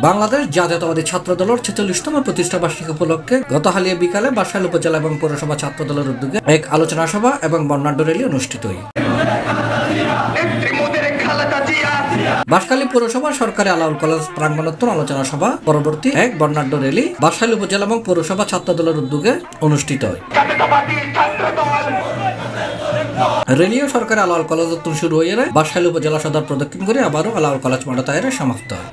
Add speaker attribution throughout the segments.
Speaker 1: বাংলাদেশ জাতীয়তাবাদী ছাত্রদলের ৪৬তম প্রতিষ্ঠা বার্ষিকী উপলক্ষে গত হালিয়া বিকালে বাসাইল উপজেলা এবং পৌরসভা ছাত্রদলের উদ্যোগে এক আলোচনা সভা এবং বর্ণাঢ্য র্যালি অনুষ্ঠিত হয়। বাঁশখালী পৌরসভা সরকারি আলাউল কলেজ প্রাঙ্গণোত্তর আলোচনা সভা পরবর্তী এক বর্ণাঢ্য র্যালি বাসাইল উপজেলা এবং পৌরসভা ছাত্রদলের উদ্যোগে অনুষ্ঠিত হয়। রেলিও সরকারি আলাউল কলেজ উত্তর শুরু হয়ে বাঁশখালী উপজেলা সদর প্রদক্ষিণ করে আবারও আলাউল কলেজ মাঠ তাইরে সমাপ্ত হয়।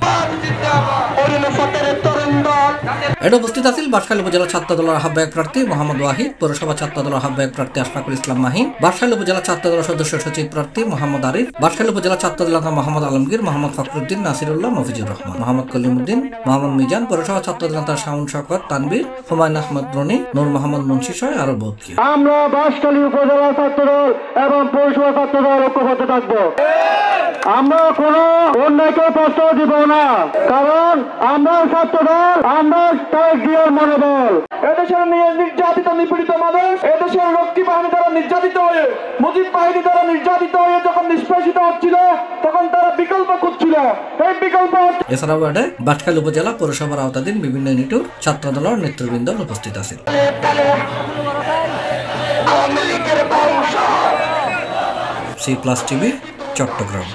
Speaker 1: এর উপস্থিত আছেন বাঁশখালী উপজেলা ছাত্রদলের আহ্বায়ক প্রার্থী মোহাম্মদ ওয়াহিদ, পৌরসভা ছাত্রদলের আহ্বায়ক প্রার্থী আশফাকুল ইসলাম মাহিন, বাঁশখালী উপজেলা ছাত্রদলের সদস্য সচিব প্রার্থী মোহাম্মদ আরিফ, বাঁশখালী উপজেলা ছাত্রদল নেতা মোহাম্মদ আলমগীর, মোহাম্মদ ফখরুদ্দিন, নাসিরুল্লাহ, মফিজুর রহমান, মোহাম্মদ কলিমুদ্দিন, মোহাম্মদ মিজান, পৌরসভা ছাত্রদল নেতা শাওন শওকত, তানভীর, হুমায়ুন আহমদ রনি, নূর মোহাম্মদ মুন্সি সহ আরো বহুত কি।
Speaker 2: আমরা বাঁশখালী উপজেলা ছাত্রদল এবং পৌরসভা ছাত্রদল ঐক্যবদ্ধ থাকবো। আমরা কোনো অন্যায়কে প্রশ্রয় দিব না, কারণ আমরা ছাত্রদল, আমরা তারেক মনোবল। এদেশের নির্যাতিত নিপীড়িত মানুষ, এদেশের রক্ষী বাহিনী দ্বারা নির্যাতিত হয়ে, মুজিব বাহিনী দ্বারা নির্যাতিত হয়ে যখন নিষ্পেষিত হচ্ছিল, তখন তারা বিকল্প খুঁজছিল। এই বিকল্প
Speaker 1: এছাড়াও বাঁশখালী উপজেলা পৌরসভার আওতাধীন বিভিন্ন ইউনিটের ছাত্রদলের নেতৃবৃন্দ উপস্থিত আছে। C+ TV, Chittagong.